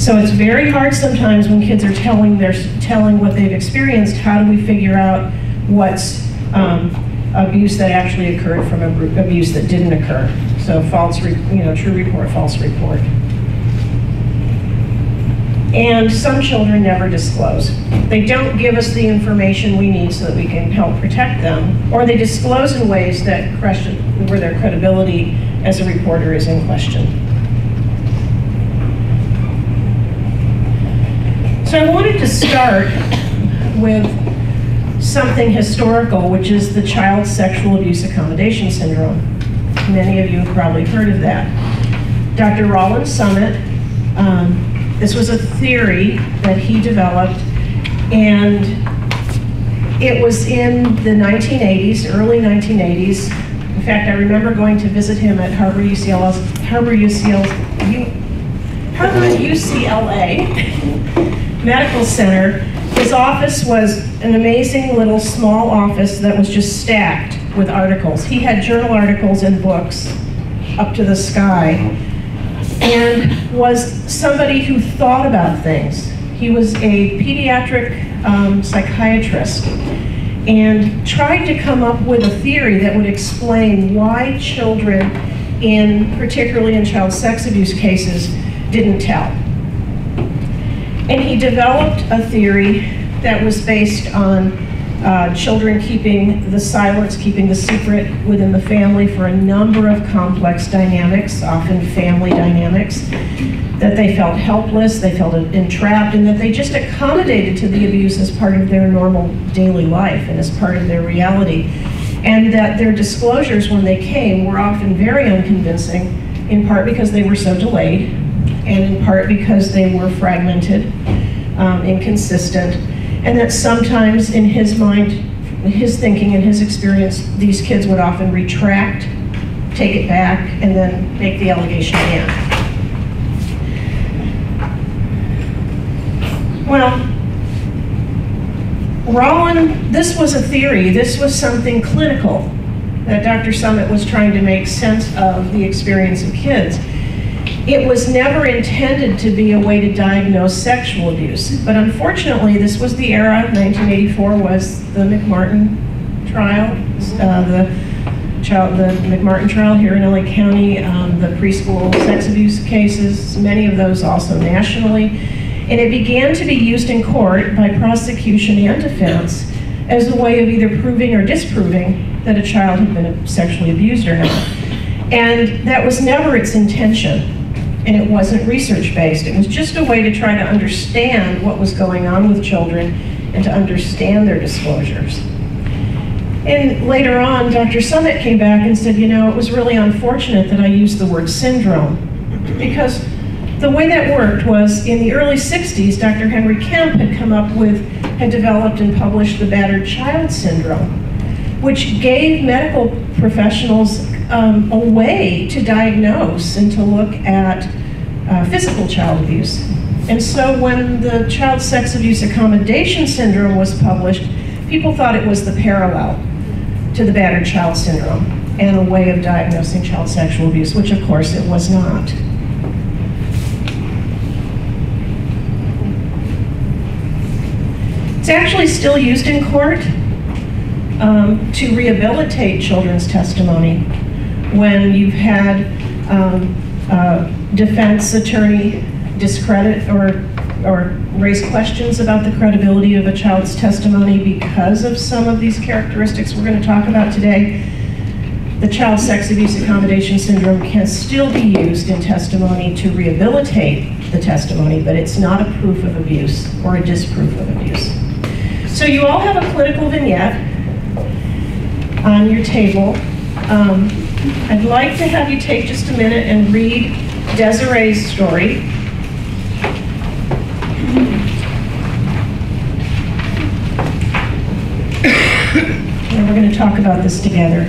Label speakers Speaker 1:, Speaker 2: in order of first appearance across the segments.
Speaker 1: So it's very hard sometimes when kids are telling what they've experienced. How do we figure out what's abuse that actually occurred from abuse that didn't occur? So true report, false report. And some children never disclose. They don't give us the information we need so that we can help protect them, or they disclose in ways that where their credibility as a reporter is in question. So I wanted to start with something historical, which is the child sexual abuse accommodation syndrome. Many of you have probably heard of that. Dr. Roland Summit, this was a theory that he developed, and it was in the 1980s, early 1980s. In fact, I remember going to visit him at Harvard UCLA Medical Center. His office was an amazing little small office that was just stacked with articles. He had journal articles and books up to the sky, and was somebody who thought about things. He was a pediatric psychiatrist and tried to come up with a theory that would explain why children, particularly in child sex abuse cases, didn't tell. And he developed a theory that was based on children keeping the silence, keeping the secret within the family for a number of complex dynamics, often family dynamics, that they felt helpless, they felt entrapped, and that they just accommodated to the abuse as part of their normal daily life and as part of their reality. And that their disclosures when they came were often very unconvincing, in part because they were so delayed, and in part because they were fragmented, inconsistent, and that sometimes in his mind, his thinking and his experience, these kids would often retract, take it back, and then make the allegation again. Well, Roland, this was a theory, this was something clinical that Dr. Summit was trying to make sense of the experience of kids. It was never intended to be a way to diagnose sexual abuse, but unfortunately this was the era. 1984 was the McMartin trial, the McMartin trial here in LA County, the preschool sex abuse cases, many of those also nationally. And it began to be used in court by prosecution and defense as a way of either proving or disproving that a child had been sexually abused or not. And that was never its intention. And it wasn't research-based. It was just a way to try to understand what was going on with children and to understand their disclosures. And later on, Dr. Summit came back and said, it was really unfortunate that I used the word syndrome, because the way that worked was in the early 60s, Dr. Henry Kemp had developed and published the battered child syndrome, which gave medical professionals a way to diagnose and to look at physical child abuse. And so when the child sex abuse accommodation syndrome was published, people thought it was the parallel to the battered child syndrome and a way of diagnosing child sexual abuse, which of course it was not. It's actually still used in court to rehabilitate children's testimony when you've had defense attorney discredit or raise questions about the credibility of a child's testimony because of some of these characteristics we're going to talk about today. The child sex abuse accommodation syndrome can still be used in testimony to rehabilitate the testimony, but it's not a proof of abuse or a disproof of abuse. So you all have a clinical vignette on your table. I'd like to have you take just a minute and read Desiree's story. And we're going to talk about this together.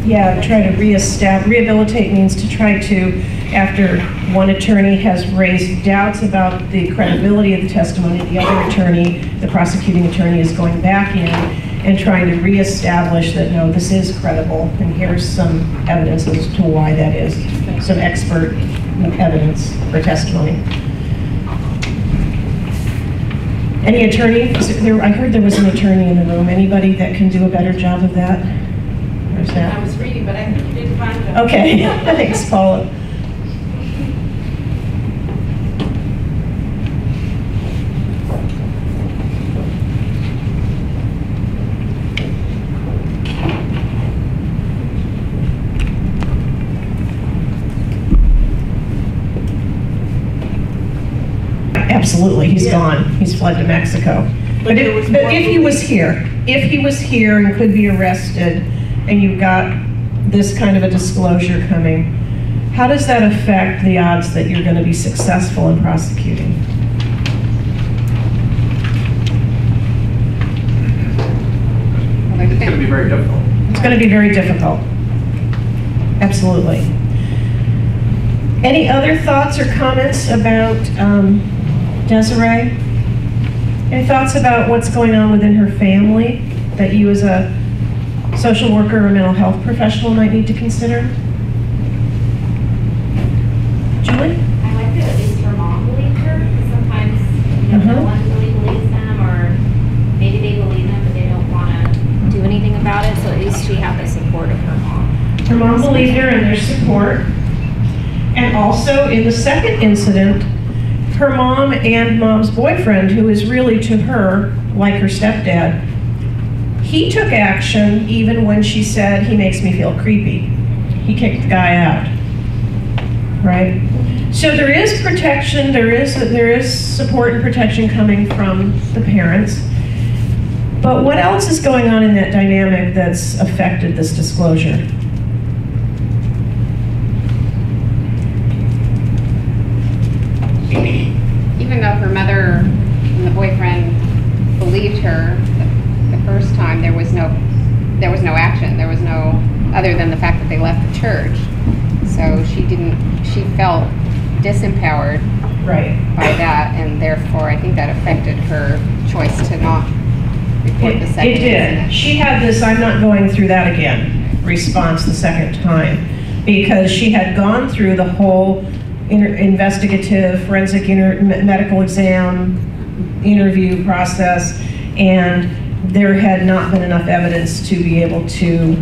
Speaker 1: Yeah, try to reestablish. Rehabilitate means to try to, after one attorney has raised doubts about the credibility of the testimony, the other attorney, the prosecuting attorney, is going back in and trying to reestablish that, no, this is credible, and here's some evidence as to why that is, some expert evidence or testimony. Any attorney? I heard there was an attorney in the room. Anybody that can do a better job of that? Or is that?
Speaker 2: I was reading, but I didn't find it.
Speaker 1: Okay, thanks, Paula. Absolutely, he's gone. He's fled to Mexico. But if he was here, and could be arrested, and you've got this kind of a disclosure coming, how does that affect the odds that you're going to be successful in prosecuting?
Speaker 3: It's going to be very difficult.
Speaker 1: It's going to be very difficult. Absolutely. Any other thoughts or comments about Desiree? Any thoughts about what's going on within her family that you as a social worker or mental health professional might need to consider? Julie?
Speaker 4: I like that at least her mom believed her, because sometimes no one really believes them, or maybe they believe them but they don't want to do anything about it, so at least she had the support of her mom.
Speaker 1: Her mom believed her and their support. And also in the second incident, her mom and mom's boyfriend, who is really to her like her stepdad, he took action even when she said, he makes me feel creepy. He kicked the guy out, right? So there is protection, there is support and protection coming from the parents. But what else is going on in that dynamic that's affected this disclosure?
Speaker 5: Even though her mother and the boyfriend believed her the first time, there was no action. There was no, other than the fact that they left the church. So she felt disempowered by that, and therefore I think that affected her choice to not report the second
Speaker 1: It did.
Speaker 5: incident.
Speaker 1: She had this, I'm not going through that again, response the second time, because she had gone through the whole investigative, forensic medical exam, interview process, and there had not been enough evidence to be able to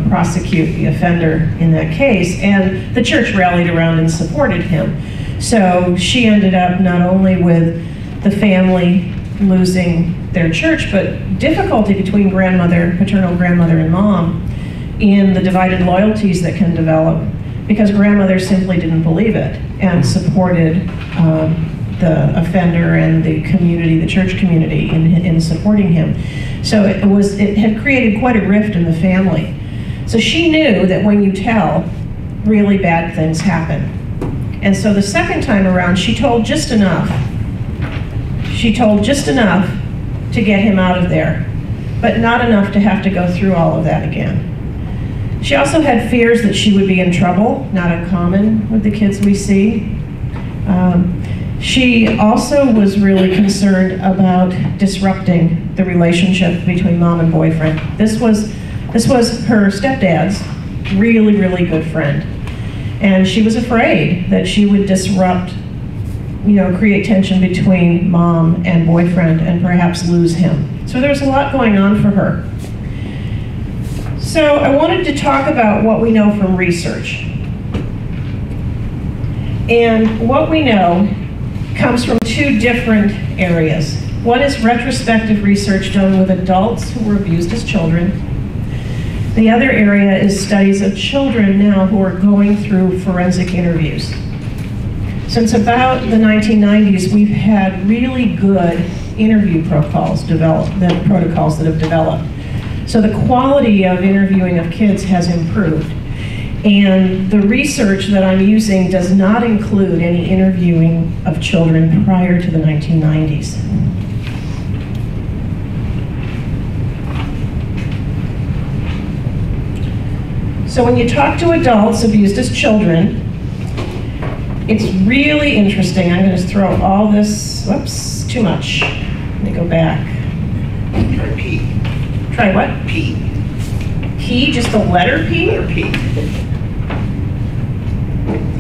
Speaker 1: prosecute the offender in that case, and the church rallied around and supported him. So she ended up not only with the family losing their church, but difficulty between paternal grandmother and mom in the divided loyalties that can develop, because grandmother simply didn't believe it and supported the offender and the community, the church community, in supporting him. So it had created quite a rift in the family. So she knew that when you tell, really bad things happen. And so the second time around, she told just enough. She told just enough to get him out of there, but not enough to have to go through all of that again. She also had fears that she would be in trouble, not uncommon with the kids we see. She also was really concerned about disrupting the relationship between mom and boyfriend. This was her stepdad's really, really good friend. And she was afraid that she would disrupt, create tension between mom and boyfriend and perhaps lose him. So there was a lot going on for her. So I wanted to talk about what we know from research. And what we know comes from two different areas. One is retrospective research done with adults who were abused as children. The other area is studies of children now who are going through forensic interviews. Since about the 1990s, we've had really good interview protocols that have developed. So the quality of interviewing of kids has improved. And the research that I'm using does not include any interviewing of children prior to the 1990s. So when you talk to adults abused as children, it's really interesting. I'm going to throw all this, whoops, too much. Let me go back. Try what?
Speaker 3: P.
Speaker 1: P, just the letter P?
Speaker 3: Letter P.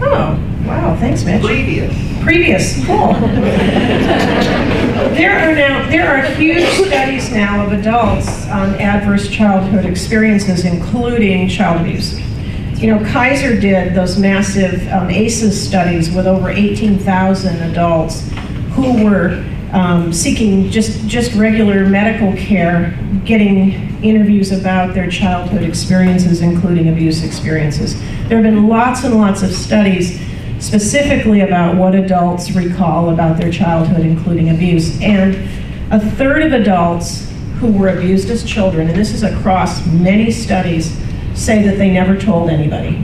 Speaker 1: Oh, wow, thanks, Mitch. Previous, cool. There are huge studies now of adults on adverse childhood experiences, including child abuse. You know, Kaiser did those massive ACEs studies with over 18,000 adults who were seeking just regular medical care, getting interviews about their childhood experiences, including abuse experiences. There have been lots and lots of studies specifically about what adults recall about their childhood, including abuse. And a third of adults who were abused as children, and this is across many studies, say that they never told anybody.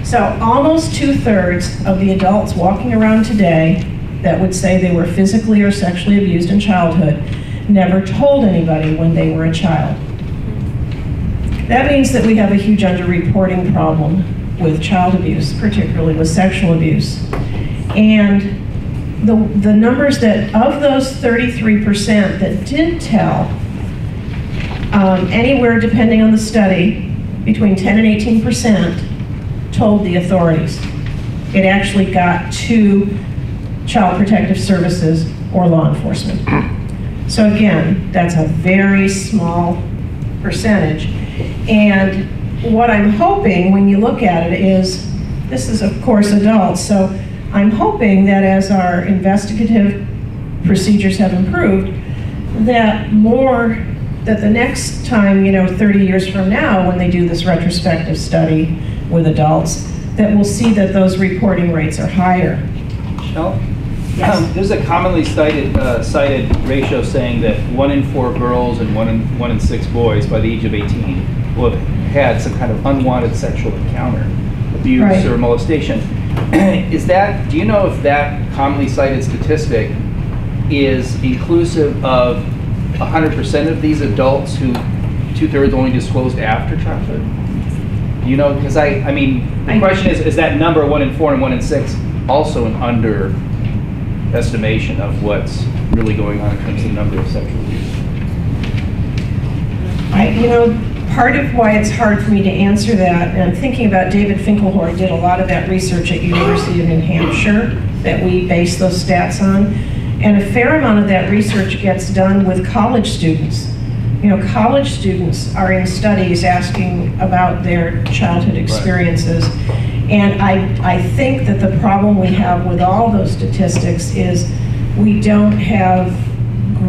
Speaker 1: So almost 2/3 of the adults walking around today that would say they were physically or sexually abused in childhood never told anybody when they were a child. That means that we have a huge underreporting problem with child abuse, particularly with sexual abuse. And the numbers that, of those 33% that did tell, anywhere, depending on the study, between 10 and 18% told the authorities. It actually got to Child Protective Services or law enforcement. So again, that's a very small percentage. And what I'm hoping when you look at it is, this is of course adults, so I'm hoping that as our investigative procedures have improved, that the next time, 30 years from now, when they do this retrospective study with adults, that we'll see that those reporting rates are higher.
Speaker 6: Michelle?
Speaker 1: Yes.
Speaker 6: There's a commonly cited ratio saying that 1 in 4 girls and 1 in 6 boys by the age of 18 will have had some kind of unwanted sexual encounter, abuse,
Speaker 1: right, or
Speaker 6: molestation. Do you know if that commonly cited statistic is inclusive of 100% of these adults who 2/3 only disclosed after childhood? You know, because the question is that number 1 in 4 and 1 in 6 also an underestimation of what's really going on in terms of the number of sexual abuse?
Speaker 1: Part of why it's hard for me to answer that, and I'm thinking about David Finkelhor did a lot of that research at University of New Hampshire that we base those stats on, and a fair amount of that research gets done with college students. College students are in studies asking about their childhood experiences. Right. And I think that the problem we have with all those statistics is we don't have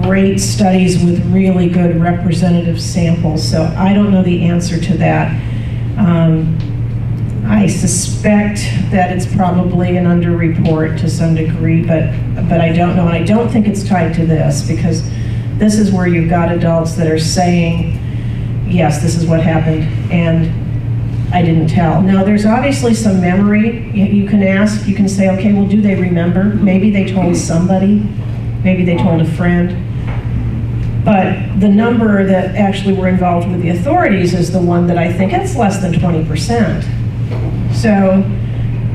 Speaker 1: great studies with really good representative samples. So I don't know the answer to that. I suspect that it's probably an underreport to some degree, but I don't know. And I don't think it's tied to this, because this is where you've got adults that are saying, yes, this is what happened, and I didn't tell. Now, there's obviously some memory. You can ask, you can say, okay, well, do they remember? Maybe they told somebody, maybe they told a friend. But the number that actually were involved with the authorities is the one that I think it's less than 20%. So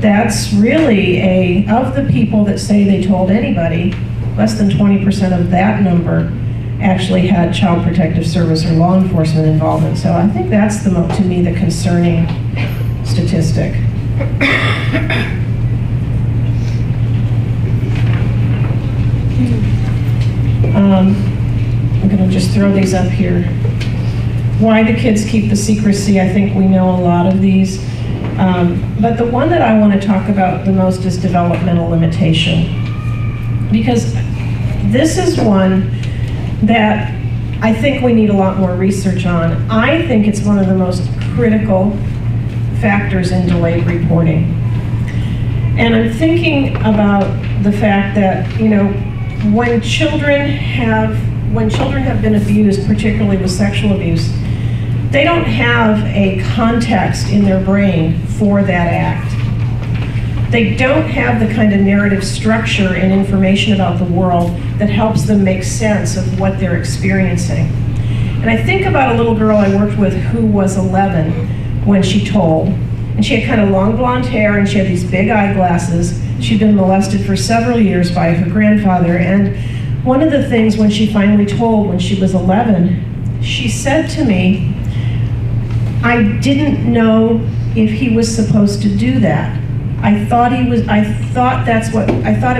Speaker 1: that's really of the people that say they told anybody, less than 20% of that number actually had Child Protective Service or law enforcement involvement. So I think that's to me, the concerning statistic. I'm going to just throw these up here. Why the kids keep the secrecy, I think we know a lot of these. But the one that I want to talk about the most is developmental limitation. Because this is one that I think we need a lot more research on. I think it's one of the most critical factors in delayed reporting. And I'm thinking about the fact that, when children have been abused, particularly with sexual abuse, they don't have a context in their brain for that act. They don't have the kind of narrative structure and information about the world that helps them make sense of what they're experiencing. And I think about a little girl I worked with who was 11 when she told. And she had kind of long blonde hair, and she had these big eyeglasses. She'd been molested for several years by her grandfather. And one of the things when she finally told, when she was 11, she said to me, I didn't know if he was supposed to do that. I thought it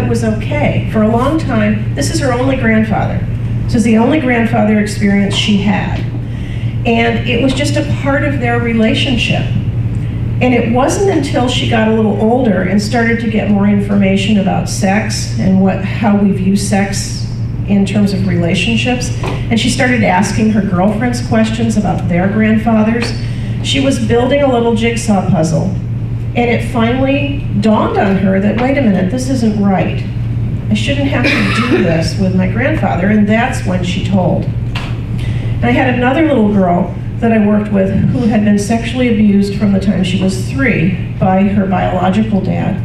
Speaker 1: was okay. For a long time, this is her only grandfather. This is the only grandfather experience she had. And it was just a part of their relationship. And it wasn't until she got a little older and started to get more information about sex and how we view sex in terms of relationships, and she started asking her girlfriends questions about their grandfathers. She was building a little jigsaw puzzle, and it finally dawned on her that, wait a minute, this isn't right. I shouldn't have to do this with my grandfather, and that's when she told. And I had another little girl that I worked with who had been sexually abused from the time she was 3 by her biological dad.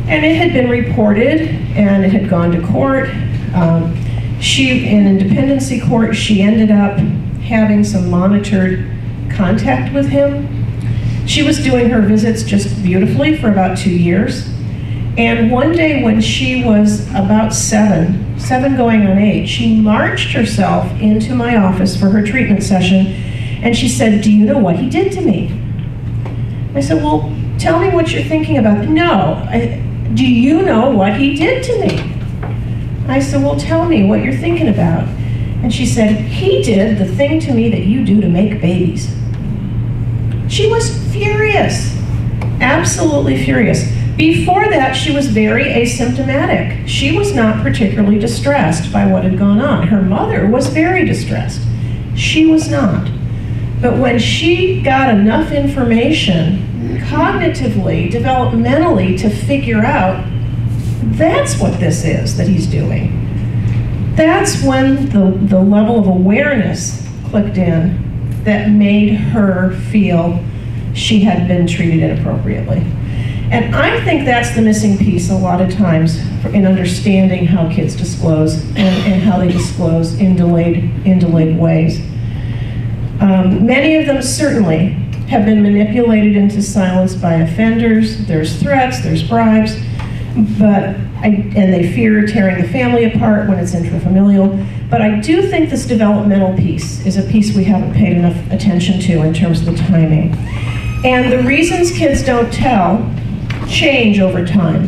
Speaker 1: And it had been reported, and it had gone to court. In independency court, she ended up having some monitored contact with him. She was doing her visits just beautifully for about 2 years. And one day when she was about 7 going on 8, she marched herself into my office for her treatment session, and she said, do you know what he did to me? I said, well, tell me what you're thinking about. No, do you know what he did to me? I said, well, tell me what you're thinking about. And she said, he did the thing to me that you do to make babies. She was furious, absolutely furious. Before that, she was very asymptomatic. She was not particularly distressed by what had gone on. Her mother was very distressed. She was not. But when she got enough information, cognitively, developmentally, to figure out, that's what this is that he's doing. That's when the level of awareness clicked in that made her feel she had been treated inappropriately. And I think that's the missing piece a lot of times in understanding how kids disclose and how they disclose in delayed ways. Many of them certainly have been manipulated into silence by offenders. There's threats, there's bribes, and they fear tearing the family apart when it's intrafamilial. But I do think this developmental piece is a piece we haven't paid enough attention to in terms of the timing. And the reasons kids don't tell change over time.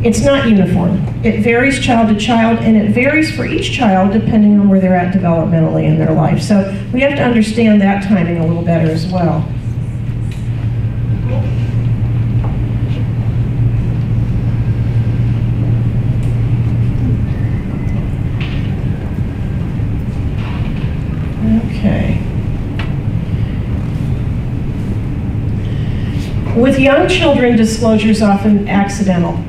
Speaker 1: It's not uniform. It varies child to child, and it varies for each child depending on where they're at developmentally in their life. So we have to understand that timing a little better as well. Okay. With young children, disclosure is often accidental.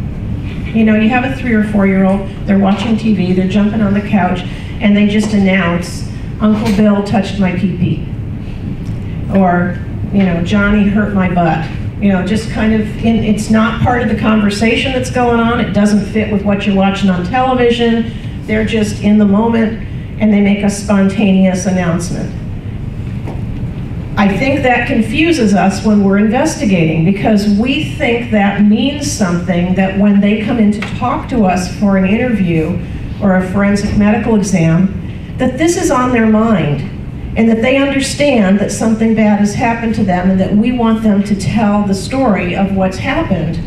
Speaker 1: You know, you have a 3 or 4-year-old, they're watching TV, they're jumping on the couch, and they just announce, Uncle Bill touched my pee-pee. Or, you know, Johnny hurt my butt. You know, just kind of, it's not part of the conversation that's going on, it doesn't fit with what you're watching on television, they're just in the moment, and they make a spontaneous announcement. I think that confuses us when we're investigating, because we think that means something, that when they come in to talk to us for an interview or a forensic medical exam, that this is on their mind, and that they understand that something bad has happened to them, and that we want them to tell the story of what's happened.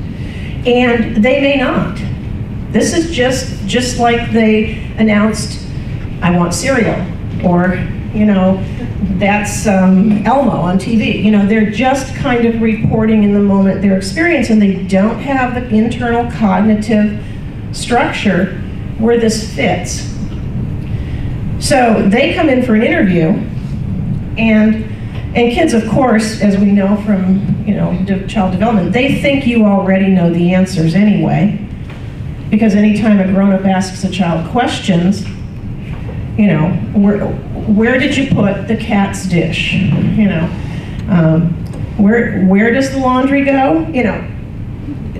Speaker 1: And they may not. This is just like they announced, I want cereal, or, you know, that's Elmo on TV. You know, they're just kind of reporting in the moment their experience, and they don't have the internal cognitive structure where this fits. So they come in for an interview, and kids, of course, as we know from, you know, child development, they think you already know the answers anyway, because anytime a grown-up asks a child questions, you know, where did you put the cat's dish? You know, where does the laundry go? You know,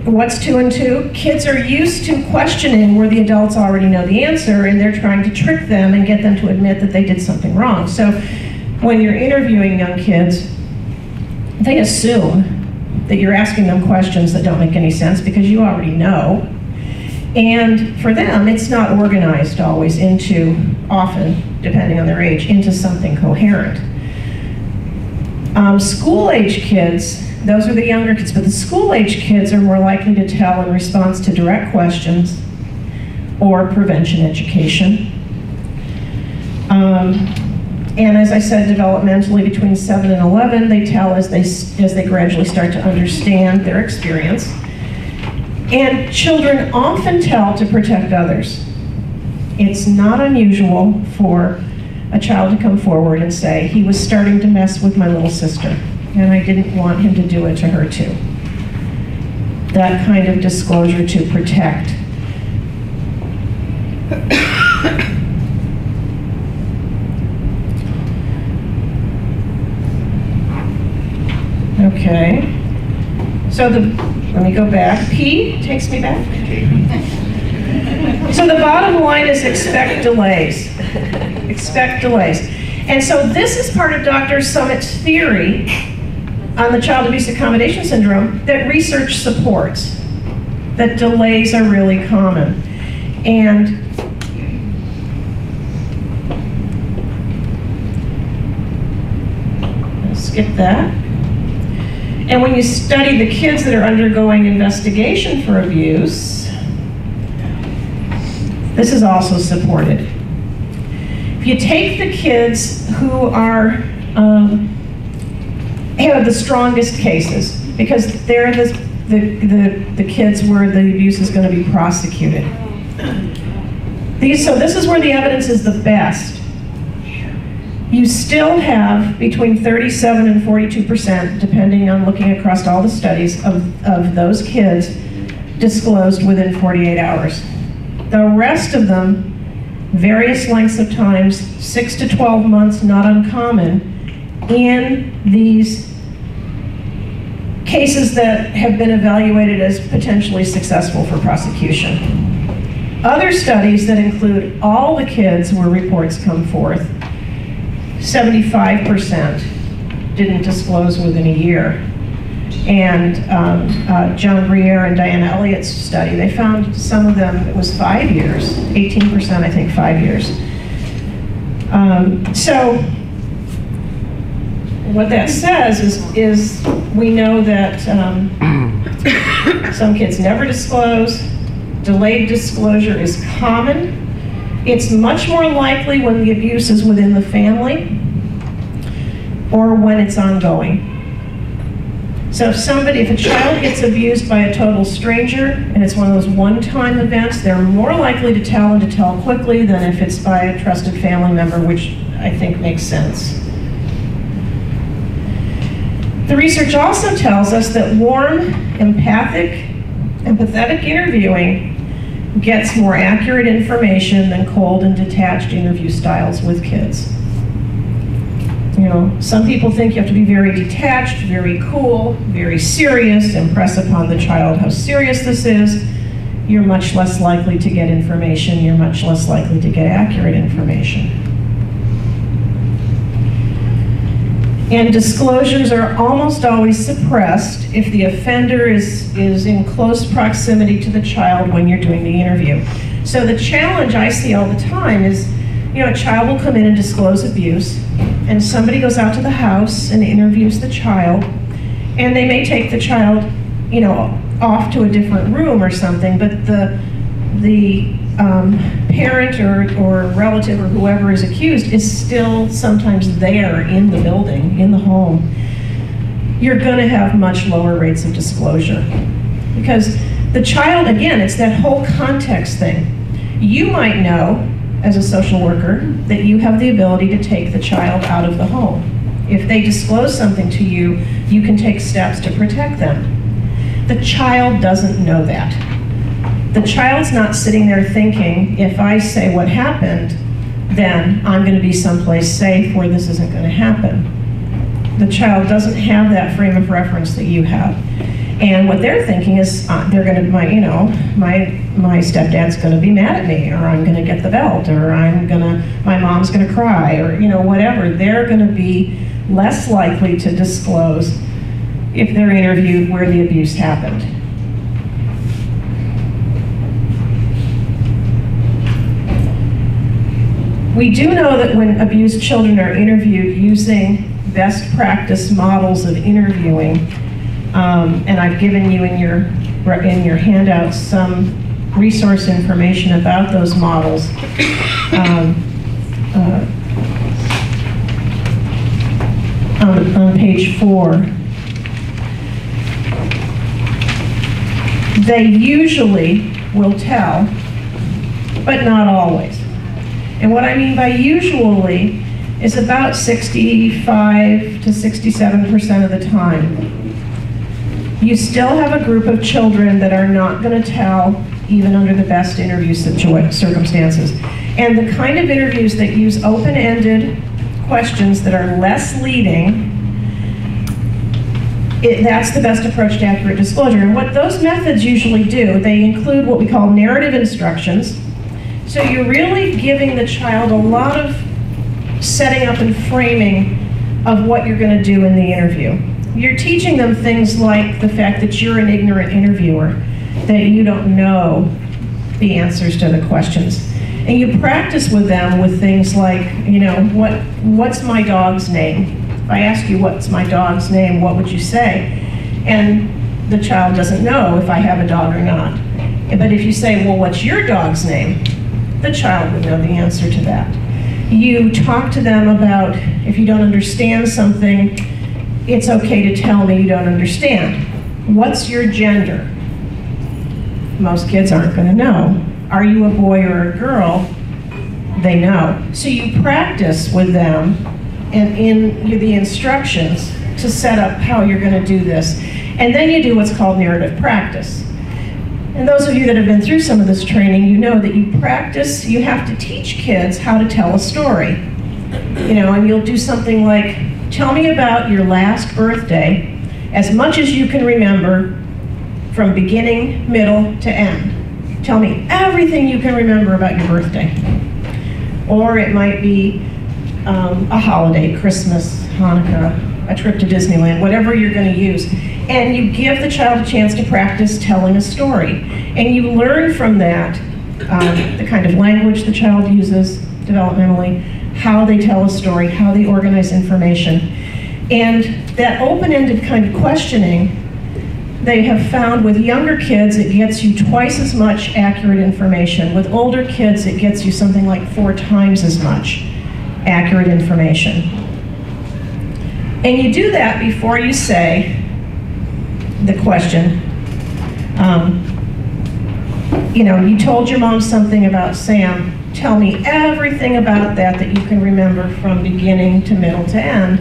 Speaker 1: what's 2 and 2? Kids are used to questioning where the adults already know the answer, and they're trying to trick them and get them to admit that they did something wrong. So when you're interviewing young kids, they assume that you're asking them questions that don't make any sense because you already know. And for them, it's not organized always into often, depending on their age, into something coherent. School-age kids, those are the younger kids, but the school-age kids are more likely to tell in response to direct questions or prevention education. And as I said, developmentally between 7 and 11, they tell as they gradually start to understand their experience. And children often tell to protect others. It's not unusual for a child to come forward and say, he was starting to mess with my little sister, and I didn't want him to do it to her too. That kind of disclosure to protect. Okay, so let me go back. P takes me back. So the bottom line is expect delays. Expect delays. And so this is part of Dr. Summit's theory on the child abuse accommodation syndrome that research supports, that delays are really common. And I'll skip that. And when you study the kids that are undergoing investigation for abuse, this is also supported. If you take the kids who are have the strongest cases, because they're the kids where the abuse is going to be prosecuted. So this is where the evidence is the best. You still have between 37 and 42%, depending on looking across all the studies, of those kids disclosed within 48 hours. The rest of them, various lengths of times, 6 to 12 months, not uncommon, in these cases that have been evaluated as potentially successful for prosecution. Other studies that include all the kids where reports come forth, 75% didn't disclose within a year. And John Briere and Diana Elliott's study, they found some of them, it was 5 years, 18% I think 5 years. So what that says is we know that some kids never disclose. Delayed disclosure is common. It's much more likely when the abuse is within the family or when it's ongoing. So if a child gets abused by a total stranger and it's one of those one-time events, they're more likely to tell and to tell quickly than if it's by a trusted family member, which I think makes sense. The research also tells us that warm, empathetic interviewing gets more accurate information than cold and detached interview styles with kids. You know, some people think you have to be very detached, very cool, very serious, impress upon the child how serious this is. You're much less likely to get information, you're much less likely to get accurate information. And disclosures are almost always suppressed if the offender is in close proximity to the child when you're doing the interview. So the challenge I see all the time is, you know, a child will come in and disclose abuse, and somebody goes out to the house and interviews the child, and they may take the child, you know, off to a different room or something, but the parent or relative or whoever is accused is still sometimes there in the building, in the home. You're going to have much lower rates of disclosure. Because the child, again, it's that whole context thing. You might know, as a social worker, that you have the ability to take the child out of the home. If they disclose something to you, you can take steps to protect them. The child doesn't know that. The child's not sitting there thinking, if I say what happened, then I'm going to be someplace safe where this isn't going to happen. The child doesn't have that frame of reference that you have. And what they're thinking is, they're going to, my stepdad's going to be mad at me, or I'm going to get the belt, or my mom's going to cry, or whatever. They're going to be less likely to disclose if they're interviewed where the abuse happened. We do know that when abused children are interviewed using best practice models of interviewing, and I've given you in your handouts some resource information about those models. On page 4. They usually will tell, but not always. And what I mean by usually is about 65 to 67% of the time. You still have a group of children that are not going to tell, even under the best interview circumstances. And the kind of interviews that use open-ended questions that are less leading, that's the best approach to accurate disclosure. And what those methods usually do, they include what we call narrative instructions. So you're really giving the child a lot of setting up and framing of what you're going to do in the interview. You're teaching them things like the fact that you're an ignorant interviewer, that you don't know the answers to the questions. And you practice with them with things like, you know, what's my dog's name? If I ask you what's my dog's name, what would you say? And the child doesn't know if I have a dog or not. But if you say, well, what's your dog's name? The child would know the answer to that. You talk to them about, if you don't understand something, it's okay to tell me you don't understand. What's your gender? Most kids aren't going to know. Are you a boy or a girl? They know. So you practice with them and in the instructions to set up how you're going to do this. And then you do what's called narrative practice. And those of you that have been through some of this training, you know that you practice, you have to teach kids how to tell a story. You know, and you'll do something like, tell me about your last birthday as much as you can remember from beginning, middle to end. Tell me everything you can remember about your birthday. Or it might be a holiday, Christmas, Hanukkah, a trip to Disneyland, whatever you're going to use. And you give the child a chance to practice telling a story. And you learn from that the kind of language the child uses developmentally, how they tell a story, how they organize information. And that open-ended kind of questioning, they have found with younger kids, it gets you twice as much accurate information. With older kids, it gets you something like 4 times as much accurate information. And you do that before you say the question. You know, you told your mom something about Sam. Tell me everything about that that you can remember from beginning to middle to end.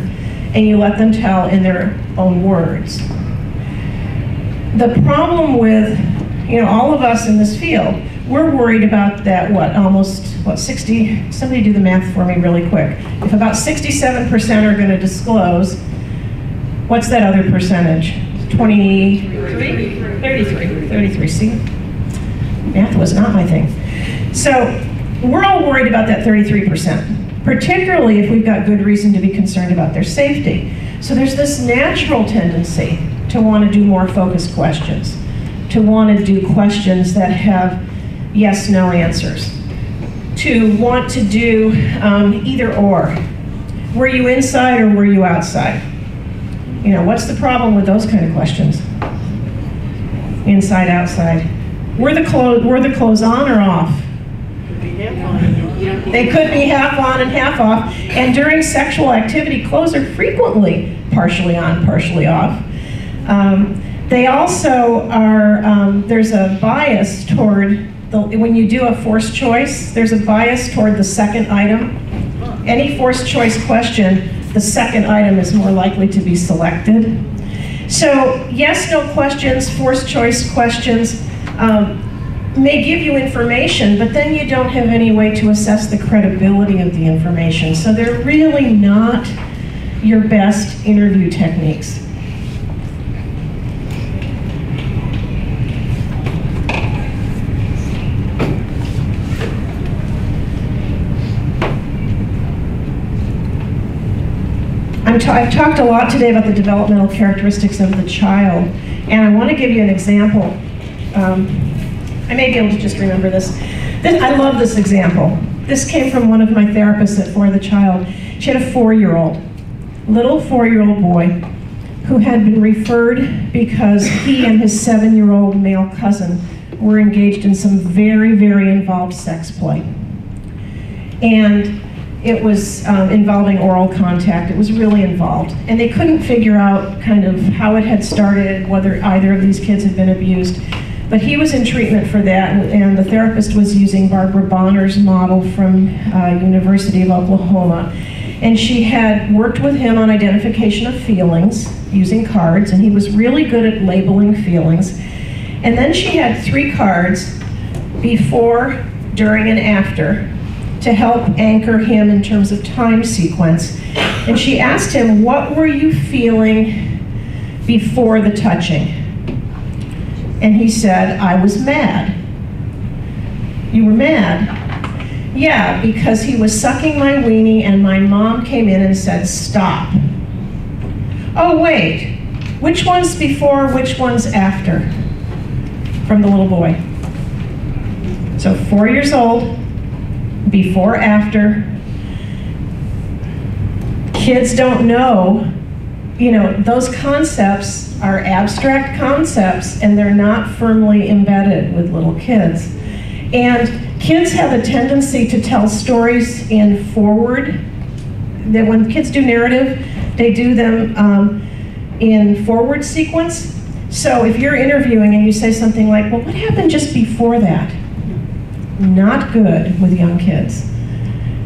Speaker 1: And you let them tell in their own words. The problem with, you know, all of us in this field, we're worried about that, almost 60, somebody do the math for me really quick. If about 67% are going to disclose, what's that other percentage? 33, see? Math was not my thing. So we're all worried about that 33%, particularly if we've got good reason to be concerned about their safety. So there's this natural tendency to want to do more focused questions, to want to do questions that have yes/no answers, to want to do either or. Were you inside or were you outside? You know, what's the problem with those kind of questions? Inside, outside. Were the clothes on or off? They could be half on and half off. And during sexual activity, clothes are frequently partially on, partially off. They also are, there's a bias toward, when you do a forced choice, there's a bias toward the second item. Any forced choice question, the second item is more likely to be selected. So yes/no questions, forced choice questions may give you information, but then you don't have any way to assess the credibility of the information. So they're really not your best interview techniques. I've talked a lot today about the developmental characteristics of the child, and I want to give you an example. I may be able to just remember this. I love this example. This came from one of my therapists for the child. She had a 4-year-old, little 4-year-old boy who had been referred because he and his 7-year-old male cousin were engaged in some very, very involved sex play. And it was involving oral contact. It was really involved. And they couldn't figure out kind of how it had started, whether either of these kids had been abused. But he was in treatment for that, and the therapist was using Barbara Bonner's model from University of Oklahoma. And she had worked with him on identification of feelings using cards, and he was really good at labeling feelings. And then she had 3 cards, before, during, and after, to help anchor him in terms of time sequence. And she asked him, what were you feeling before the touching? And he said, I was mad. You were mad? Yeah, because he was sucking my weenie and my mom came in and said, stop. Oh, wait, which one's before, which one's after? From the little boy. So 4 years old, before, after. Kids don't know, you know, those concepts are abstract concepts and they're not firmly embedded with little kids. And kids have a tendency to tell stories in forward. That when kids do narrative, they do them in forward sequence. So if you're interviewing and you say something like, well, what happened just before that? Not good with young kids.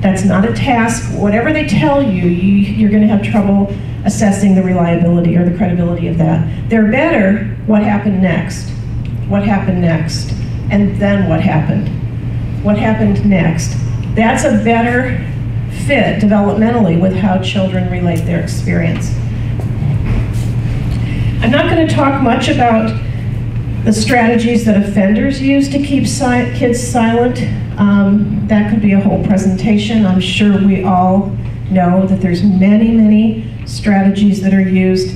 Speaker 1: That's not a task. Whatever they tell you, you're going to have trouble assessing the reliability or the credibility of that. They're better, what happened next? What happened next? And then what happened? What happened next? That's a better fit developmentally with how children relate their experience. I'm not going to talk much about the strategies that offenders use to keep kids silent. That could be a whole presentation. I'm sure we all know that there's many, many strategies that are used.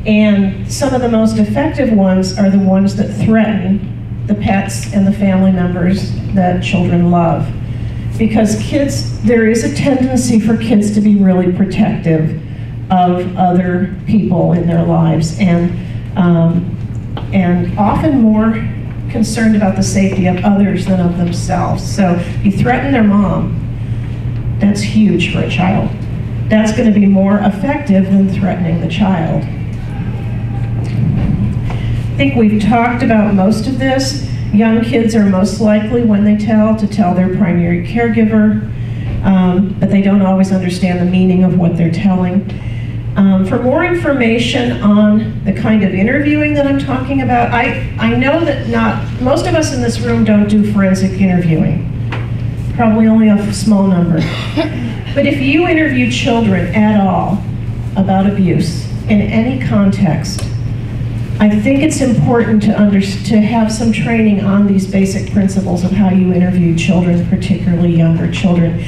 Speaker 1: And some of the most effective ones are the ones that threaten the pets and the family members that children love. Because kids, there is a tendency for kids to be really protective of other people in their lives, and often more concerned about the safety of others than of themselves. So you threaten their mom, that's huge for a child. That's going to be more effective than threatening the child. I think we've talked about most of this. Young kids are most likely, when they tell, to tell their primary caregiver, but they don't always understand the meaning of what they're telling. For more information on the kind of interviewing that I'm talking about, I know that most of us in this room don't do forensic interviewing. Probably only a small number. But if you interview children at all about abuse in any context, I think it's important to have some training on these basic principles of how you interview children, particularly younger children.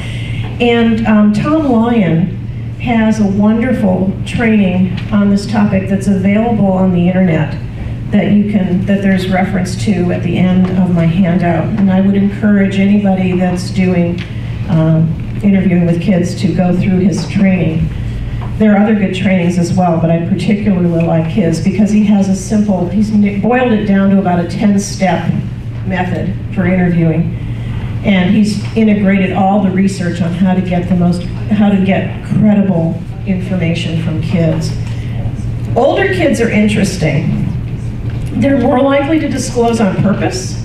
Speaker 1: And Tom Lyon has a wonderful training on this topic that's available on the internet that there's reference to at the end of my handout. And I would encourage anybody that's doing interviewing with kids to go through his training. There are other good trainings as well, but I particularly like his because he has he's boiled it down to about a 10-step method for interviewing. And he's integrated all the research on how to get credible information from kids. Older kids are interesting. They're more likely to disclose on purpose.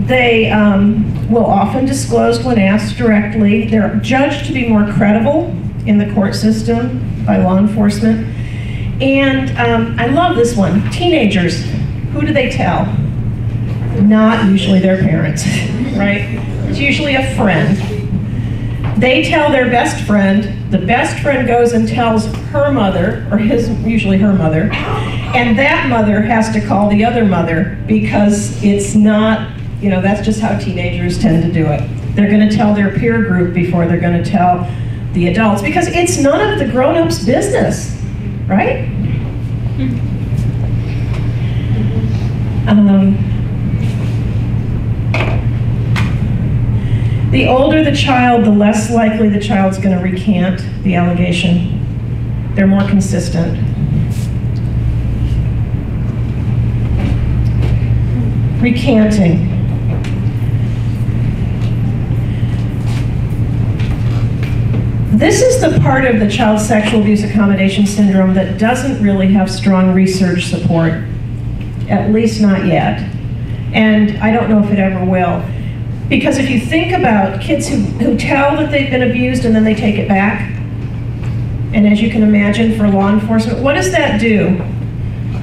Speaker 1: They will often disclose when asked directly. They're judged to be more credible in the court system by law enforcement. And I love this one. Teenagers, who do they tell? Not usually their parents, right? It's usually a friend. They tell their best friend. The best friend goes and tells her mother, or usually her mother, and that mother has to call the other mother because it's not, that's just how teenagers tend to do it. They're going to tell their peer group before they're going to tell the adults because it's none of the grown-ups' business, right? The older the child, the less likely the child's going to recant the allegation. They're more consistent. Recanting. This is the part of the child sexual abuse accommodation syndrome that doesn't really have strong research support, at least not yet. And I don't know if it ever will. Because if you think about kids who tell that they've been abused and then they take it back, and as you can imagine for law enforcement, what does that do?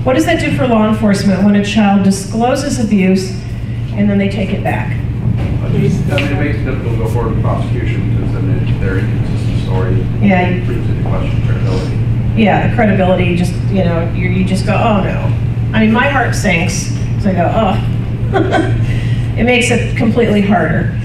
Speaker 1: What does that do for law enforcement when a child discloses abuse and then they take it back?
Speaker 3: It makes it difficult to go forward with prosecution because then they're inconsistent story.
Speaker 1: Yeah.
Speaker 3: It brings into question credibility.
Speaker 1: Yeah, the credibility just, you just go, oh no. I mean, my heart sinks, so I go, oh. It makes it completely harder.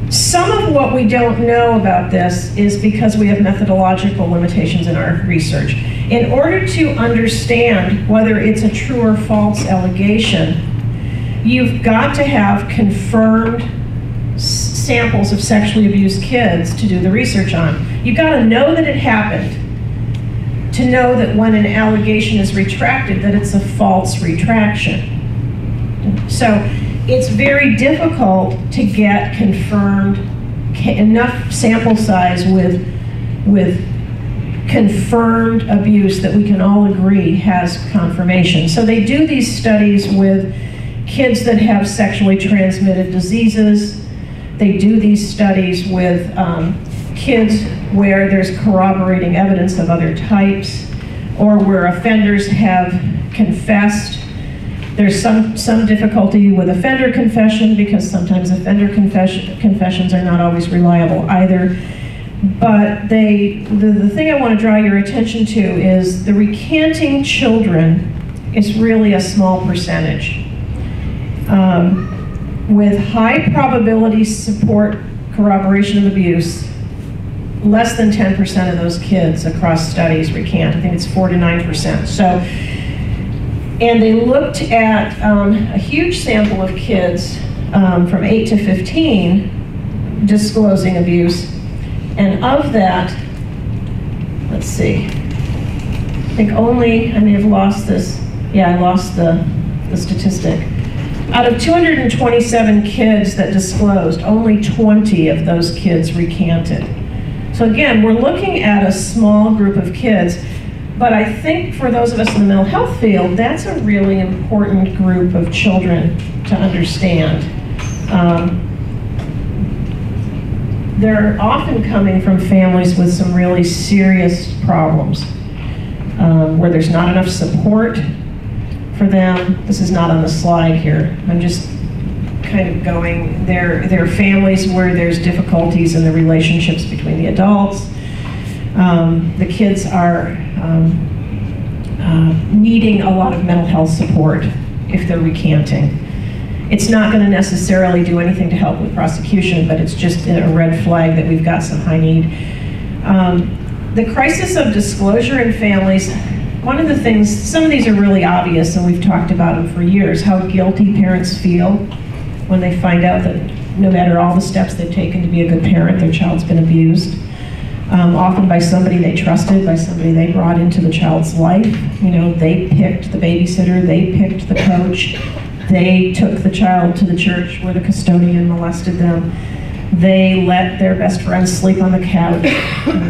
Speaker 1: Some of what we don't know about this is because we have methodological limitations in our research. In order to understand whether it's a true or false allegation, you've got to have confirmed samples of sexually abused kids to do the research on. You've got to know that it happened to know that when an allegation is retracted, that it's a false retraction. So it's very difficult to get confirmed enough sample size with confirmed abuse that we can all agree has confirmation. So they do these studies with kids that have sexually transmitted diseases. They do these studies with kids where there's corroborating evidence of other types, or where offenders have confessed. There's some difficulty with offender confession because sometimes offender confessions are not always reliable either. But the thing I want to draw your attention to is the recanting children is really a small percentage. With high probability support corroboration of abuse, less than 10% of those kids across studies recant. I think it's 4 to 9%. So, and they looked at a huge sample of kids from 8 to 15 disclosing abuse. And of that, let's see, I think only, I may have lost this, yeah, I lost the statistic. Out of 227 kids that disclosed, only 20 of those kids recanted. So again, we're looking at a small group of kids, but I think for those of us in the mental health field, that's a really important group of children to understand. They're often coming from families with some really serious problems, where there's not enough support for them. This is not on the slide here. I'm just kind of going, they're families where there's difficulties in the relationships between the adults. The kids are needing a lot of mental health support if they're recanting. It's not going to necessarily do anything to help with prosecution, but it's just a red flag that we've got some high need. The crisis of disclosure in families, one of the things, some of these are really obvious and we've talked about them for years, how guilty parents feel when they find out that no matter all the steps they've taken to be a good parent, their child's been abused. Often by somebody they trusted, by somebody they brought into the child's life. You know, they picked the babysitter, they picked the coach, they took the child to the church where the custodian molested them. They let their best friend sleep on the couch.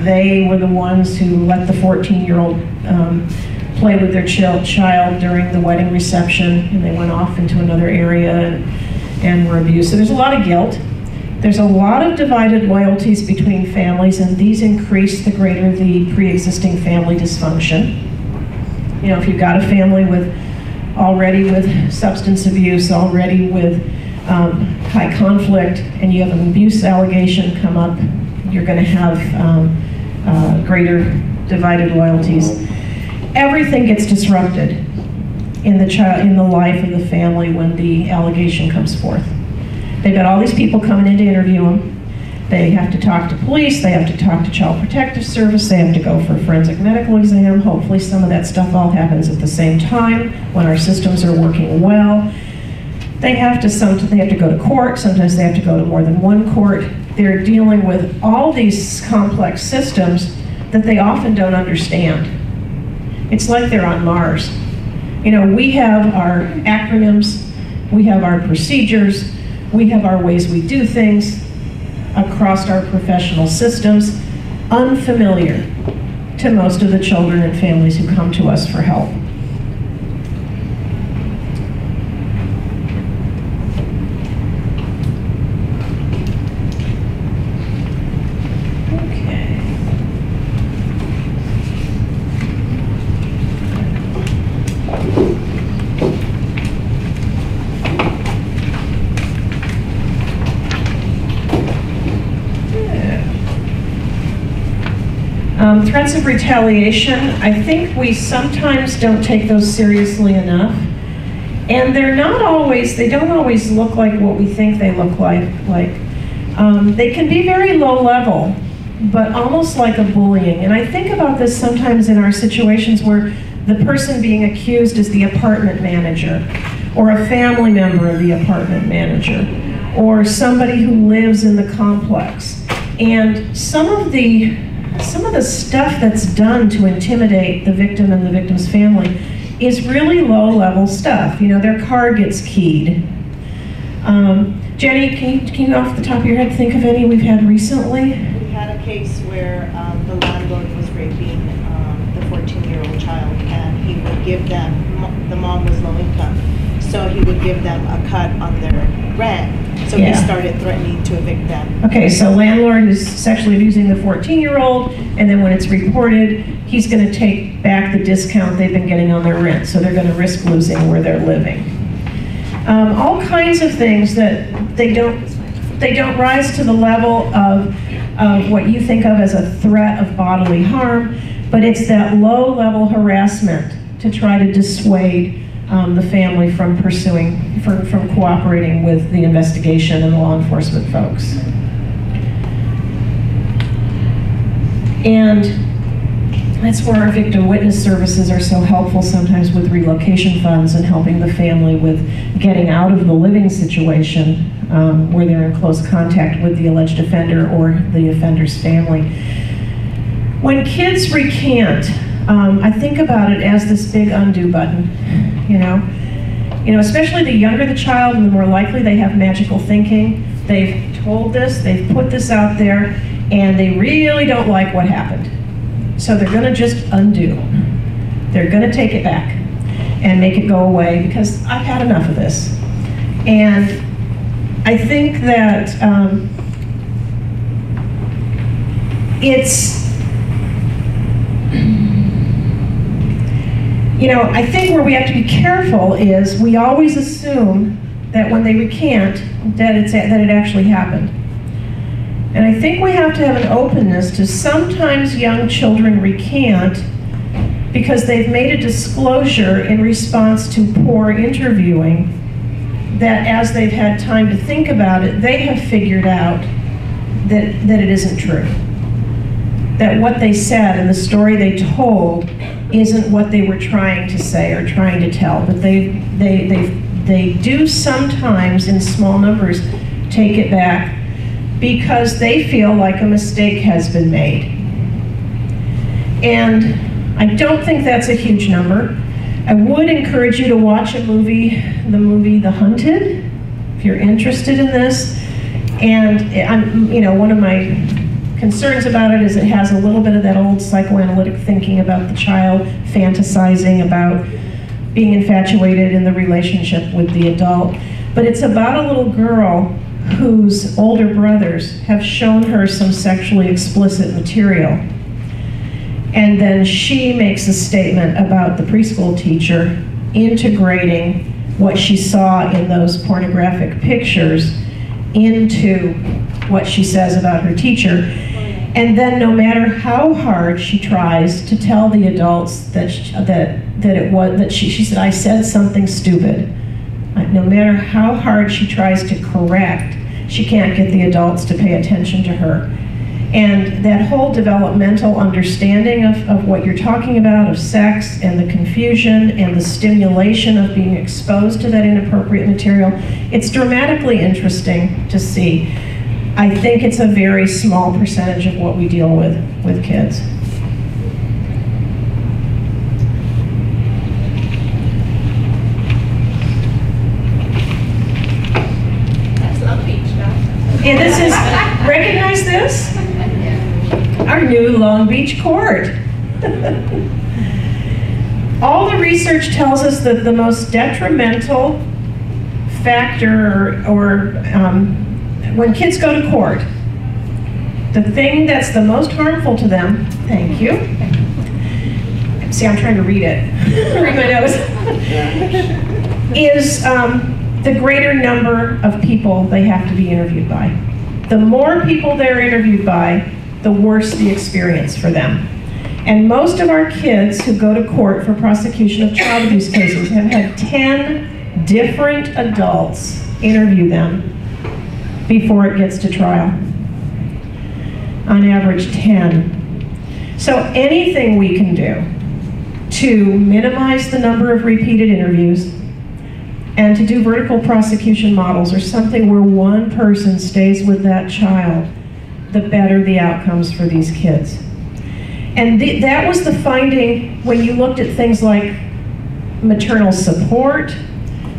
Speaker 1: They were the ones who let the 14-year-old play with their child during the wedding reception, and they went off into another area and were abused. So there's a lot of guilt. There's a lot of divided loyalties between families, and these increase the greater the pre-existing family dysfunction. You know, if you've got a family already with substance abuse, already with high conflict, and you have an abuse allegation come up, you're going to have greater divided loyalties. Everything gets disrupted in the life of the family when the allegation comes forth. They've got all these people coming in to interview them. They have to talk to police, they have to talk to Child Protective Service, they have to go for a forensic medical exam. Hopefully some of that stuff all happens at the same time when our systems are working well. They have to go to court, sometimes they have to go to more than one court. They're dealing with all these complex systems that they often don't understand. It's like they're on Mars. You know, we have our acronyms, we have our procedures, we have our ways we do things across our professional systems, unfamiliar to most of the children and families who come to us for help. Threats of retaliation, I think we sometimes don't take those seriously enough. And they don't always look like what we think they look like. They can be very low level, but almost like a bullying. And I think about this sometimes in our situations where the person being accused is the apartment manager, or a family member of the apartment manager, or somebody who lives in the complex. And some of the stuff that's done to intimidate the victim and the victim's family is really low-level stuff. You know, their car gets keyed. Jenny, can you off the top of your head think of any we've had recently?
Speaker 7: We had a case where the landlord was raping the 14-year-old child, and he would give them, the mom was low income, so he would give them a cut on their rent. So he started threatening to evict them. Okay, so landlord is sexually abusing the 14-year-old, and then when it's reported, he's going to take back the discount they've been getting on their rent, so they're going to risk losing where they're living. All kinds of things that they don't rise to the level of what you think of as a threat of bodily harm, but it's that low-level harassment to try to dissuade the family from from cooperating with the investigation and the law enforcement folks. And that's where our victim witness services are so helpful sometimes with relocation funds and helping the family with getting out of the living situation where they're in close contact with the alleged offender or the offender's family. When kids recant, I think about it as this big undo button. You know, especially the younger the child, and the more likely they have magical thinking. They've told this, they've put this out there, and they really don't like what happened. So they're going to just undo. They're going to take it back and make it go away because I've had enough of this. And I think that I think where we have to be careful is we always assume that when they recant, that it actually happened. And I think we have to have an openness to sometimes young children recant because they've made a disclosure in response to poor interviewing that as they've had time to think about it, they have figured out that it isn't true. That what they said and the story they told isn't what they were trying to say or trying to tell, but they do sometimes in small numbers take it back because they feel like a mistake has been made. And I don't think that's a huge number. I would encourage you to watch the movie The Hunted, if you're interested in this. And one of my concerns about it is it has a little bit of that old psychoanalytic thinking about the child fantasizing about being infatuated in the relationship with the adult. But it's about a little girl whose older brothers have shown her some sexually explicit material. And then she makes a statement about the preschool teacher integrating what she saw in those pornographic pictures into what she says about her teacher. And then no matter how hard she tries to tell the adults that she said, I said something stupid. No matter how hard she tries to correct, she can't get the adults to pay attention to her. And that whole developmental understanding of what you're talking about, of sex and the confusion and the stimulation of being exposed to that inappropriate material, it's dramatically interesting to see. I think it's a very small percentage of what we deal with kids.
Speaker 2: That's Long Beach, huh?
Speaker 7: And this is, recognize this? Our new Long Beach court. All the research tells us that the most detrimental factor when kids go to court, the thing that's the most harmful to them, thank you. See, I'm trying to read it. Read my nose. Is the greater number of people they have to be interviewed by. The more people they're interviewed by, the worse the experience for them. And most of our kids who go to court for prosecution of child abuse cases have had 10 different adults interview them before it gets to trial. On average, 10. So anything we can do to minimize the number of repeated interviews and to do vertical prosecution models or something where one person stays with that child, the better the outcomes for these kids. And that was the finding when you looked at things like maternal support,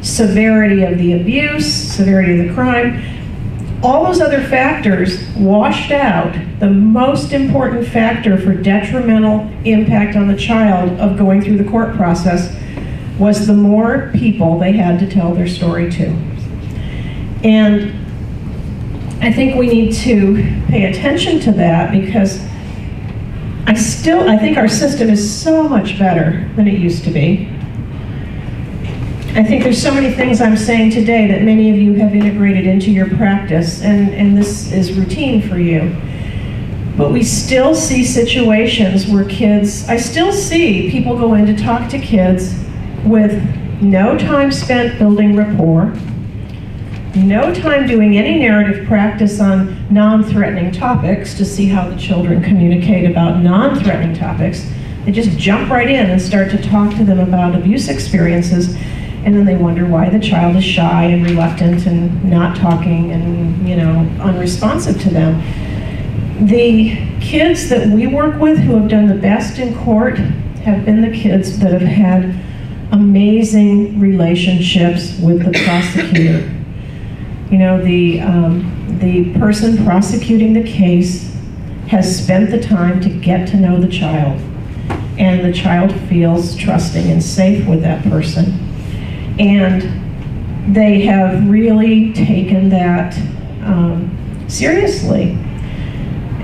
Speaker 7: severity of the abuse, severity of the crime. All those other factors washed out the most important factor for detrimental impact on the child of going through the court process was the more people they had to tell their story to. And I think we need to pay attention to that because I think our system is so much better than it used to be. I think there's so many things I'm saying today that many of you have integrated into your practice, and this is routine for you. But we still see situations where I still see people go in to talk to kids with no time spent building rapport, no time doing any narrative practice on non-threatening topics to see how the children communicate about non-threatening topics. They just jump right in and start to talk to them about abuse experiences, and then they wonder why the child is shy and reluctant and not talking and, unresponsive to them. The kids that we work with who have done the best in court have been the kids that have had amazing relationships with the prosecutor. The person prosecuting the case has spent the time to get to know the child, and the child feels trusting and safe with that person. And they have really taken that seriously.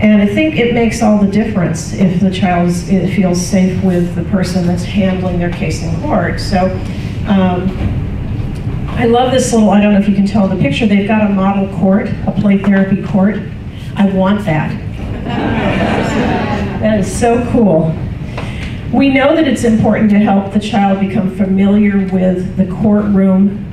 Speaker 7: And I think it makes all the difference if the child feels safe with the person that's handling their case in court. So I love this little, I don't know if you can tell the picture, they've got a model court, a play therapy court. I want that. That is so cool. We know that it's important to help the child become familiar with the courtroom,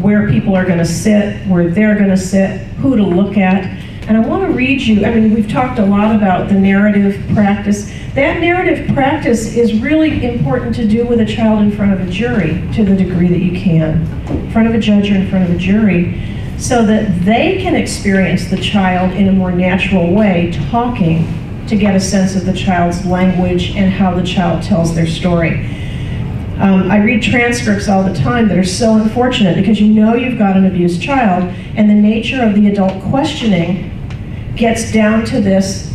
Speaker 7: where people are going to sit, where they're going to sit, who to look at. And I want to read you, we've talked a lot about the narrative practice. That narrative practice is really important to do with a child in front of a jury to the degree that you can, in front of a judge or in front of a jury, so that they can experience the child in a more natural way, talking to get a sense of the child's language and how the child tells their story. I read transcripts all the time that are so unfortunate because you've got an abused child, and the nature of the adult questioning gets down to this,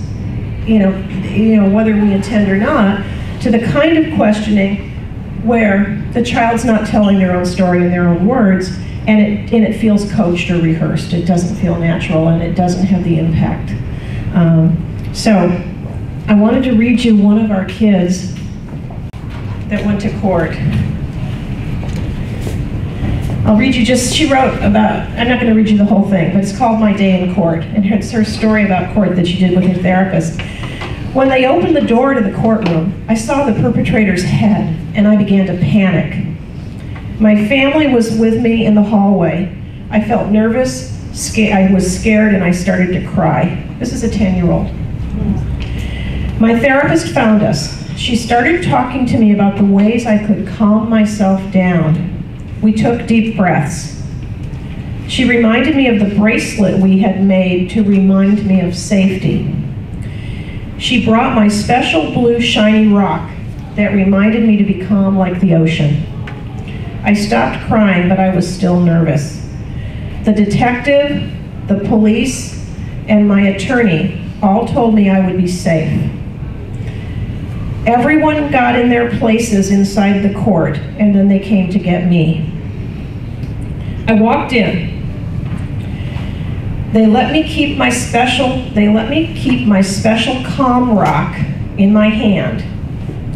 Speaker 7: whether we intend or not, to the kind of questioning where the child's not telling their own story in their own words, and it feels coached or rehearsed. It doesn't feel natural, and it doesn't have the impact. So I wanted to read you one of our kids that went to court. I'll read you she wrote about, I'm not going to read you the whole thing, but it's called My Day in Court, and it's her story about court that she did with her therapist. When they opened the door to the courtroom, I saw the perpetrator's head, and I began to panic. My family was with me in the hallway. I felt nervous, I was scared and I started to cry. This is a 10-year-old. My therapist found us. She started talking to me about the ways I could calm myself down. We took deep breaths. She reminded me of the bracelet we had made to remind me of safety. She brought my special blue shiny rock that reminded me to be calm like the ocean. I stopped crying, but I was still nervous. The detective, the police, and my attorney all told me I would be safe. Everyone got in their places inside the court, and then they came to get me. I walked in. They let me keep my special calm rock in my hand,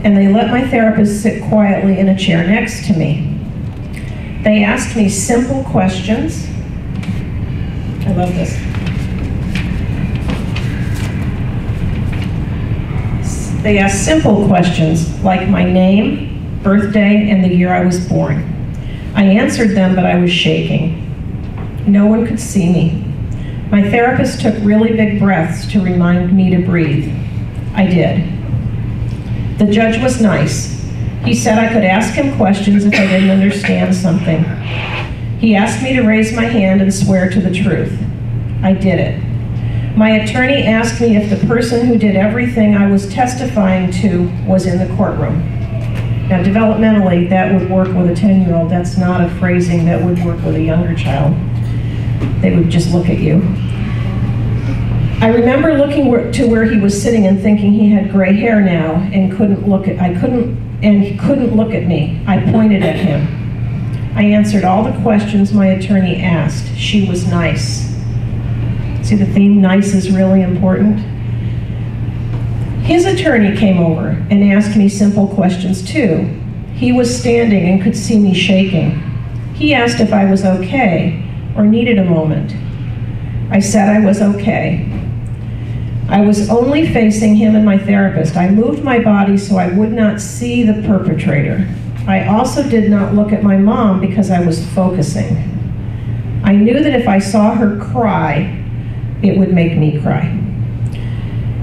Speaker 7: and they let my therapist sit quietly in a chair next to me. They asked me simple questions. I love this. They asked simple questions like my name, birthday, and the year I was born. I answered them, but I was shaking. No one could see me. My therapist took really big breaths to remind me to breathe. I did. The judge was nice. He said I could ask him questions if I didn't understand something. He asked me to raise my hand and swear to the truth. I did it. My attorney asked me if the person who did everything I was testifying to was in the courtroom. Now, developmentally, that would work with a 10-year-old. That's not a phrasing that would work with a younger child. They would just look at you. I remember looking to where he was sitting and thinking he had gray hair now and he couldn't look at me. I pointed at him. I answered all the questions my attorney asked. She was nice. See the theme, nice is really important. His attorney came over and asked me simple questions too. He was standing and could see me shaking. He asked if I was okay or needed a moment. I said I was okay. I was only facing him and my therapist. I moved my body so I would not see the perpetrator. I also did not look at my mom because I was focusing. I knew that if I saw her cry, it would make me cry.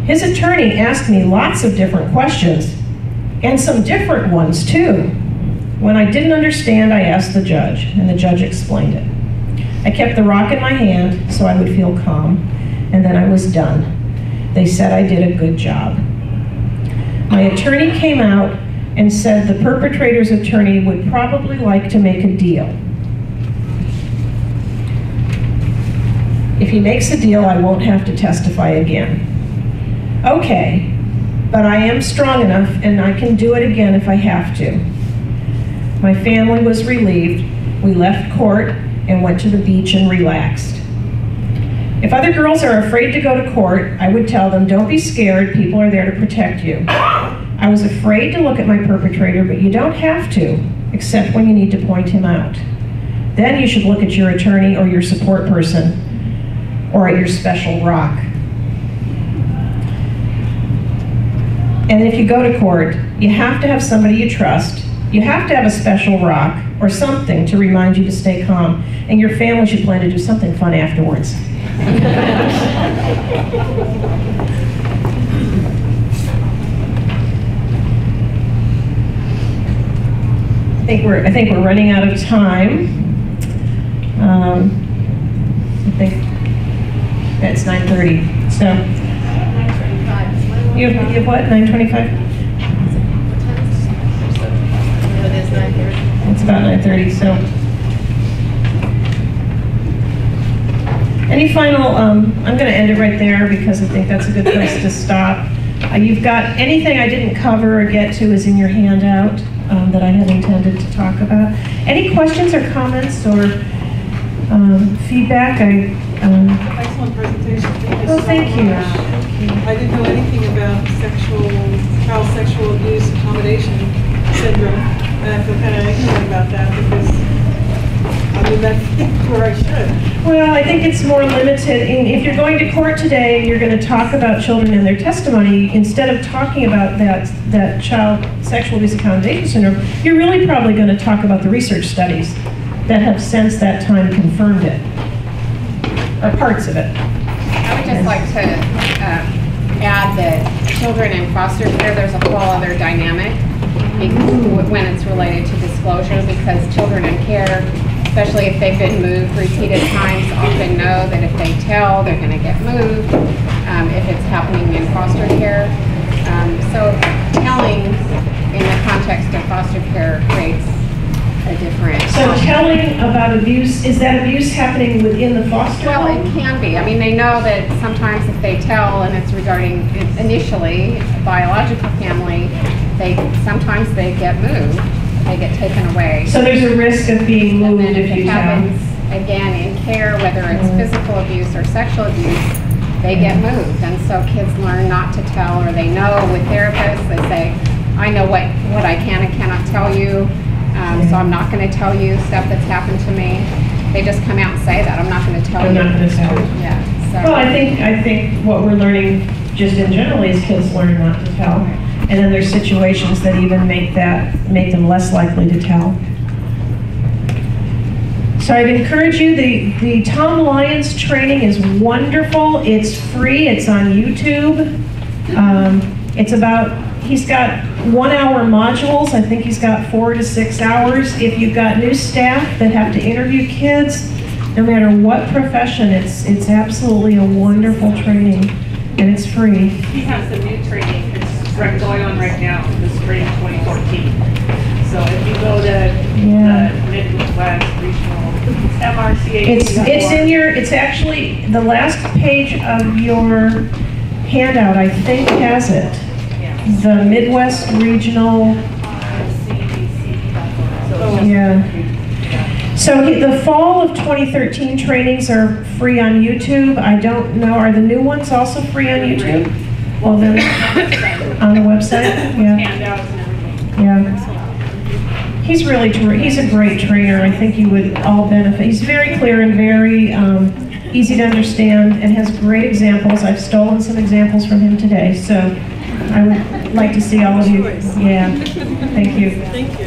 Speaker 7: His attorney asked me lots of different questions, and some different ones too. When I didn't understand, I asked the judge, and the judge explained it. I kept the rock in my hand so I would feel calm, and then I was done. They said I did a good job. My attorney came out and said the perpetrator's attorney would probably like to make a deal. If he makes a deal, I won't have to testify again. Okay, but I am strong enough and I can do it again if I have to. My family was relieved. We left court and went to the beach and relaxed. If other girls are afraid to go to court, I would tell them, don't be scared, people are there to protect you. I was afraid to look at my perpetrator, but you don't have to, except when you need to point him out. Then you should look at your attorney or your support person, or at your special rock. And if you go to court, you have to have somebody you trust. You have to have a special rock or something to remind you to stay calm. And your family should plan to do something fun afterwards. I think we're running out of time. I think it's 9:30. So you have what? 9:25?
Speaker 2: It is 9:30.
Speaker 7: It's about 9:30. So any final? I'm going to end it right there because I think that's a good place to stop. You've got anything I didn't cover or get to is in your handout that I had intended to talk about. Any questions or comments or feedback?
Speaker 8: Excellent presentation.
Speaker 7: Oh, thank you.
Speaker 8: I didn't know anything about child sexual abuse accommodation syndrome, and I feel kind of ignorant about that because that's where I should.
Speaker 7: Well, I think it's more limited. If you're going to court today and you're going to talk about children and their testimony, instead of talking about that child sexual abuse accommodation syndrome, you're really probably going to talk about the research studies that have since that time confirmed it.
Speaker 1: or parts of it.
Speaker 5: I would just like to add that children in foster care, there's a whole other dynamic when it's related to disclosure, because children in care, especially if they've been moved repeated times, often know that if they tell, they're going to get moved if it's happening in foster care. So telling in the context of foster care creates a different...
Speaker 1: So telling about abuse, is that abuse happening within the foster
Speaker 5: Well,
Speaker 1: home?
Speaker 5: it can be. I mean, they know that sometimes if they tell and it's regarding initially a biological family, sometimes they get moved, they get taken away.
Speaker 1: So there's a risk of being
Speaker 5: And
Speaker 1: moved
Speaker 5: then
Speaker 1: if
Speaker 5: if
Speaker 1: you
Speaker 5: it
Speaker 1: tell.
Speaker 5: happens again in care, whether it's physical abuse or sexual abuse, they get moved. And so kids learn not to tell, or they know with therapists, they say, I know what I can and cannot tell you, so I'm not going to tell you stuff that's happened to me. They just come out and say that, I'm not going to tell you.
Speaker 1: I'm not going to tell.
Speaker 5: Yeah. So.
Speaker 1: Well, I think what we're learning just in general is kids learn not to tell. And then there's situations that even make them less likely to tell. So I'd encourage you, the Tom Lyons training is wonderful. It's free, it's on YouTube. He's got 1 hour modules. I think he's got 4 to 6 hours. If you've got new staff that have to interview kids, no matter what profession, it's absolutely a wonderful training, and it's free.
Speaker 9: He has a new training that's going on right now in the spring of 2014. So if you go to the Midwest Regional MRCA,
Speaker 1: it's actually the last page of your handout, I think, has it. The Midwest Regional, So the fall of 2013 trainings are free on YouTube. I don't know, are the new ones also free on YouTube? Well, then, on the website,
Speaker 9: handouts and everything.
Speaker 1: yeah. He's a great trainer. I think you would all benefit. He's very clear and very easy to understand, and has great examples. I've stolen some examples from him today, so I would like to see all of you. Yeah, thank you.
Speaker 8: Thank you.